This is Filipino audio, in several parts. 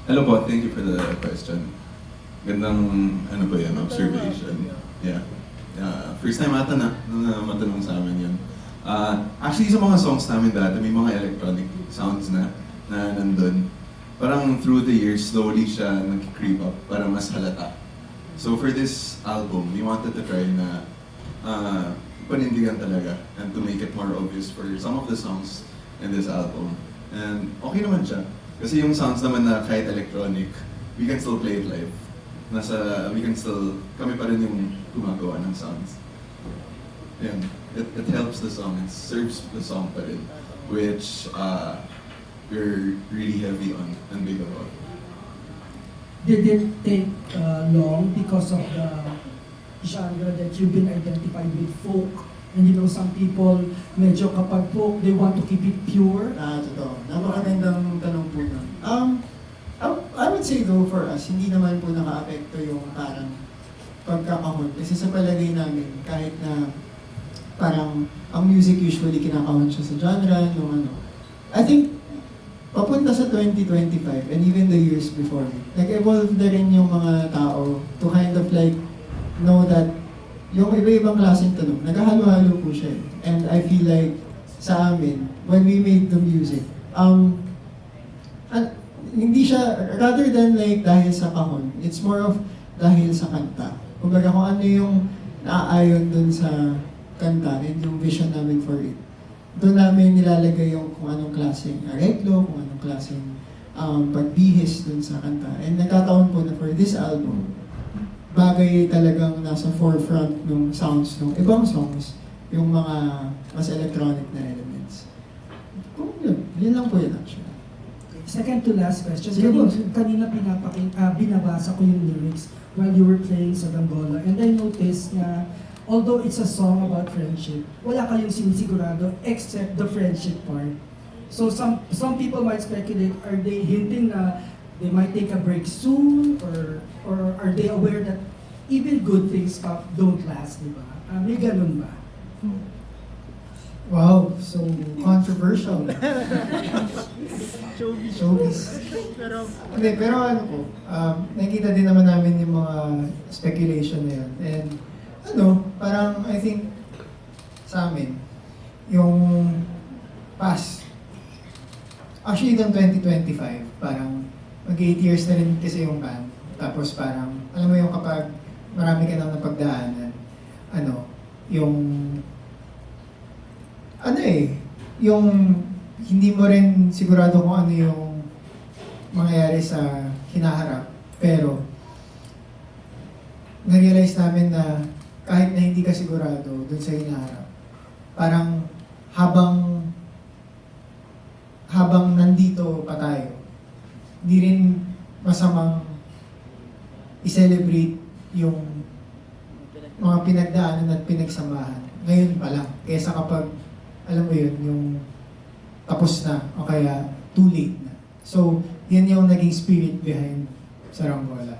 Hello po, thank you for the question. Gandang, ano po yan, observation. Yeah. First time ata na matanong sa amin yun. Actually, sa mga songs namin dati, may mga electronic sounds na nandun. Parang through the years, slowly siya nag-creep up para mas halata. So for this album, we wanted to try na panindigan talaga and to make it more obvious for some of the songs in this album. And okay naman siya. Kasi yung sounds naman na kahit electronic, we can still play it live. Kami pa rin yung gumagawa ng sounds. Yan. It helps the song, it serves the song pa rin, which we're really heavy on and big about. Did it take long because of the genre that you've been identified with folk? And you know, some people, medyo kapag folk, they want to keep it pure. Totoo. Napakagandang tanong po nun. I would say though, for us, hindi naman po naka-apekto yung parang pagkakahon. Kasi sa palagay namin, kahit na parang ang music usually kinakahon siya sa genre, no ano. I think, papunta sa 2025 and even the years before, nag-evolve na rin yung mga tao to kind of like know that yung iba-ibang klaseng tunog, naghahalo-halo po siya. And I feel like sa amin, when we made the music, hindi siya, rather than like dahil sa kahon, it's more of dahil sa kanta. Kumbaga kung ano yung naaayon dun sa kanta and yung vision namin for it. Doon namin nilalagay yung kung anong klaseng areglo, kung anong klaseng pagbihis dun sa kanta. And nagkataon po na for this album, bagay talagang nasa forefront ng sounds ng ibang songs, yung mga mas electronic na elements. Kung yun lang po yun actually. Second to last question. Sige po. Kanina binabasa ko yung lyrics while you were playing sa Dambola. And I noticed na although it's a song about friendship, wala kayong sinisigurado except the friendship part. So some people might speculate, are they hinting na they might take a break soon, or are they aware that even good things don't last, di ba? May ganun ba? Wow, so controversial. Showbiz. Hindi, pero ano po, nakikita din naman namin yung mga speculation na yun. And parang I think sa amin, yung past, actually itong 2025, parang mag-8 years na rin kasi yung band. Tapos parang, alam mo yung kapag marami ka nang napagdaanan, yung hindi mo rin sigurado kung ano yung mangyayari sa hinaharap. Pero, na-realize namin na kahit na hindi ka sigurado dun sa hinaharap, parang habang nandito pa tayo, hindi rin masamang i-celebrate yung mga pinagdaanan at pinagsamahan. Ngayon pa lang. Kaysa kapag, alam mo yun, yung tapos na o kaya too late na. So, yun yung naging spirit behind Saranggola.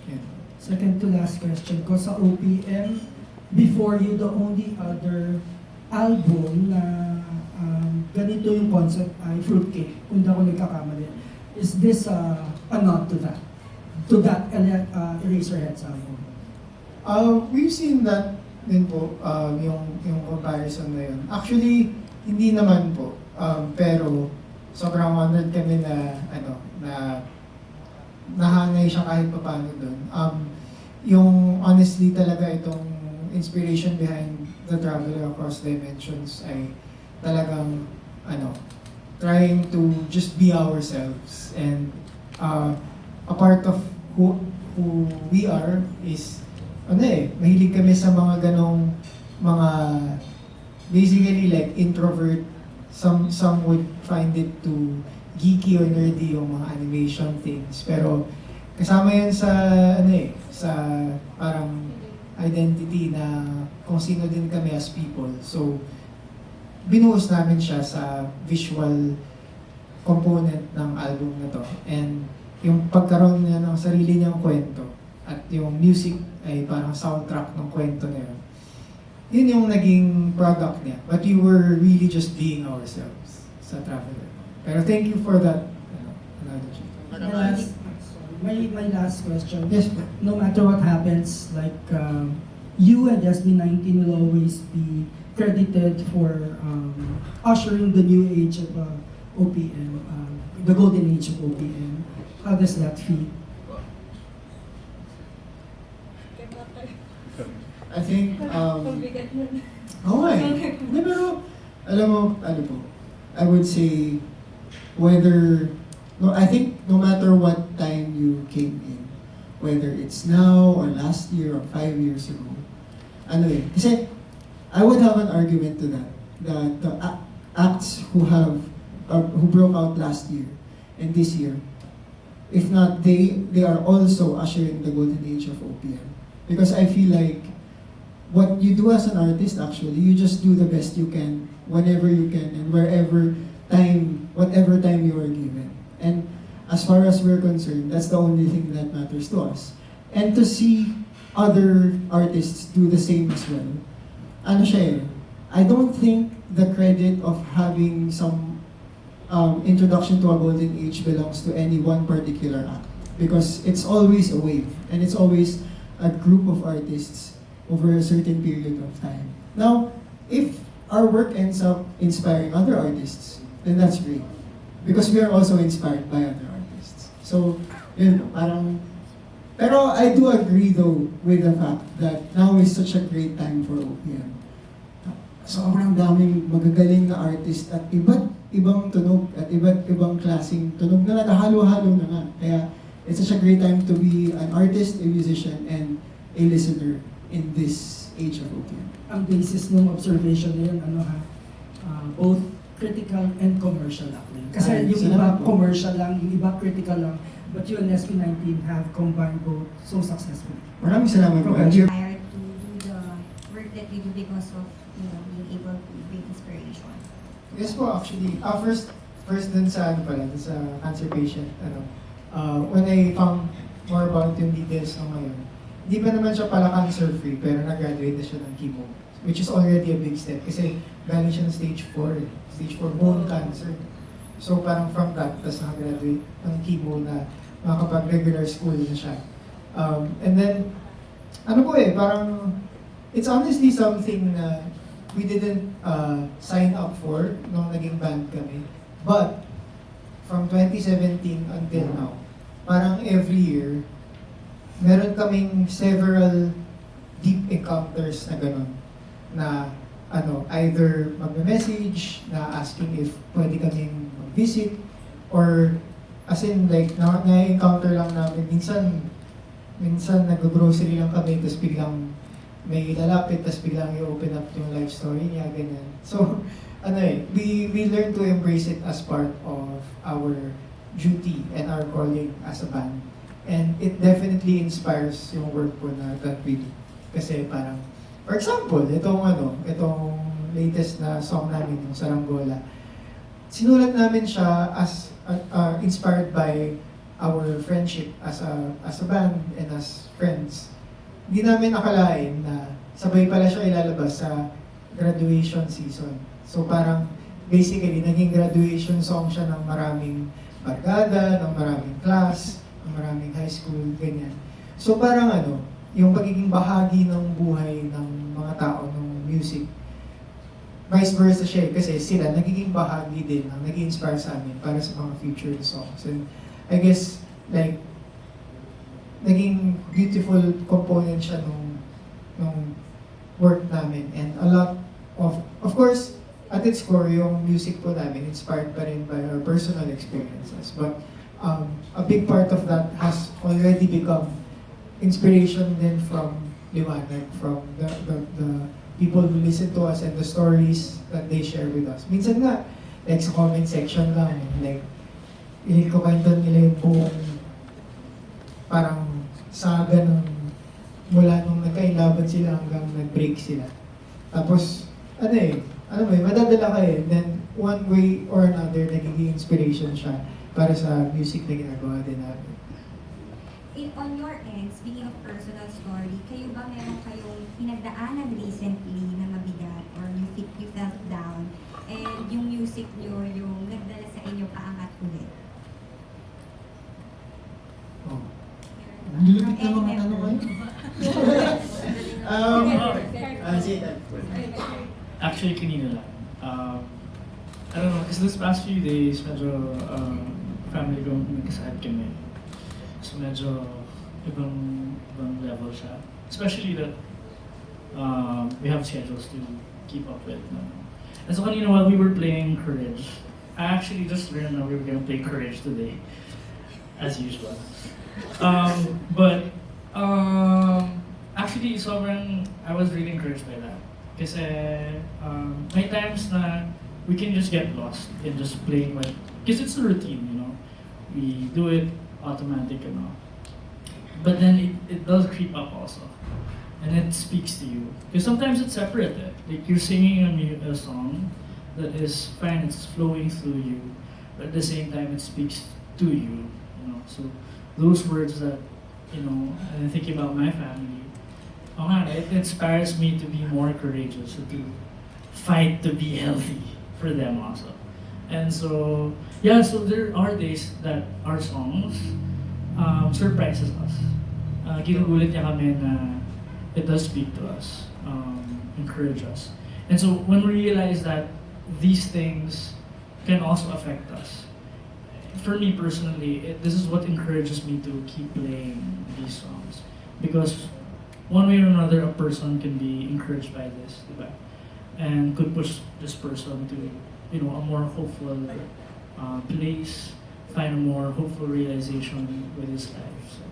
Yun. Second to last question ko sa OPM, before you, the only other album na ganito yung concept ay Fruitcake, kung di ako nagkakamali. Is this a nod to that? To that Eraserheads album? We've seen that din po, yung comparison na yun. Actually, hindi naman po. Pero, sobrang honored kami na nahanay siya kahit paano doon. Yung honestly talaga itong inspiration behind The Traveler Across Dimensions ay talagang trying to just be ourselves, and a part of who we are is mahilig kami sa mga ganong mga basically like introvert. Some would find it too geeky or nerdy yung mga animation things, pero kasama yan sa sa parang identity na kung sino din kami as people. So binuhos namin siya sa visual component ng album na to, and yung pagkaroon niya ng sarili niyang kwento at yung music ay parang soundtrack ng kwento na yun. Yun yung naging product niya. But we were really just being ourselves sa Traveler. Pero thank you for that analogy. Last, My last question. Yes, No matter what happens, like you and SB19 will always be credited for ushering the new age of OPM, the golden age of OPM. How does that feel? I think, Pagbigat mo na. oo nga eh. Hindi, pero, alam mo, ano po, I would say, I think no matter what time you came in, whether it's now or last year or 5 years ago, ano eh, kasi I would have an argument to that the acts who broke out last year and this year, if not, they are also ushering the golden age of OPM. Because I feel like what you do as an artist, actually, you just do the best you can, whenever you can, and whatever time you are given. And as far as we're concerned, that's the only thing that matters to us. And to see other artists do the same as well, ano siya eh, I don't think the credit of having some introduction to a golden age belongs to any one particular act. Because it's always a wave, and it's always a group of artists over a certain period of time. Now, if our work ends up inspiring other artists, then that's great. Because we are also inspired by other artists. So, yun, parang... Pero I do agree though with the fact that now is such a great time for OPM. Sobrang daming magagaling na artist at iba't ibang tunog at iba't ibang klaseng tunog na naghahalo-halo na nga. Kaya it's such a great time to be an artist, a musician, and a listener in this age of OPM. Ang basis ng observation na yun, both critical and commercial actually. Kasi Ay, yung iba salamat po. commercial lang, yung iba critical lang, but you and SB19 have combined both so successfully. Maraming salamat po. Inspired to do the work that we do because of, being able to bring inspiration. Yes po, actually. First dun sa, dun sa cancer patient, when I found more about yung details ng ngayon, hindi pa naman siya pala cancer-free, pero nag-graduate na siya ng chemo, which is already a big step, kasi galing siya ng stage 4 bone cancer. So parang from that, tapos nakagraduate ng chemo na makapag-regular school na siya. And then, parang, it's honestly something na we didn't sign up for nung naging band kami. But, from 2017 until now, parang every year, meron kaming several deep encounters na gano'n, na either magme-message, na asking if pwede kaming mag-visit, or as in like, na-encounter lang namin, minsan nag-grocery lang kami, tapos biglang may lalapit, tapos biglang i-open up yung life story niya, ganyan. So, we learn to embrace it as part of our duty and our calling as a band. And it definitely inspires yung work po that we do. Kasi parang, for example, itong latest na song namin, yung Saranggola, sinulat namin siya as inspired by our friendship as a band and as friends. Hindi namin akalain na sabay pala siya ilalabas sa graduation season. So parang basically naging graduation song siya ng maraming barkada, ng maraming class, ng maraming high school, ganyan. So parang yung pagiging bahagi ng buhay ng mga tao ng music, vice versa siya kasi sila nagiging bahagi din ng nag-inspire sa amin para sa mga future songs. And I guess, like, naging beautiful component siya nung work namin. And a lot of course, at its core, yung music po namin inspired pa rin by our personal experiences. But a big part of that has already become inspiration din from Liwanag, from the people who listen to us and the stories that they share with us. Minsan nga, like sa comment section lang, like, inikukwentan nila yung buong parang saga ng mula nung nagkailaban sila hanggang nag-break sila. Tapos, madadala ka eh. Then, one way or another, nagiging inspiration siya para sa music na ginagawa din natin. On your end, speaking of personal story, kayo ba meron kayong pinagdaanan recently na mabigat or you felt down and yung music nyo yung nagdala sa inyo paangat ulit? Oh. Repeat na mga tanong kayo. Sige, Actually, kanina lang. I don't know, kasi this past few days, medyo family ko nagkasakit kami. So medyo ibang level siya. Especially that we have schedules to keep up with. No? And so kanina while we were playing Courage, I actually just learned that we were gonna play Courage today, as usual. But actually, I was really encouraged by that. Kasi may times na we can just get lost in just playing like, because it's a routine, you know. We do it automatic and all. But then it does creep up also. And it speaks to you. Because sometimes it's separate. Like you're singing a song that is fine, it's flowing through you, but at the same time it speaks to you. You know, so those words that, you know, and thinking about my family, it inspires me to be more courageous, to fight to be healthy for them also. And so, yeah, so there are days that our songs surprises us. Ginugulit niya kami na it does speak to us, encourage us. And so when we realize that these things can also affect us, for me personally, this is what encourages me to keep playing these songs. Because one way or another, a person can be encouraged by this, diba? And could push this person to, you know, a more hopeful place, find a more hopeful realization with his life. So,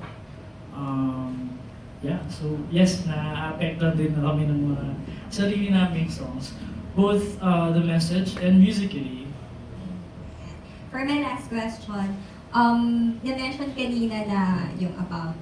yeah, so yes, na-apektan din na kami ng mga sarili naming songs, both the message and musically. For my last question, you mentioned kanina na yung about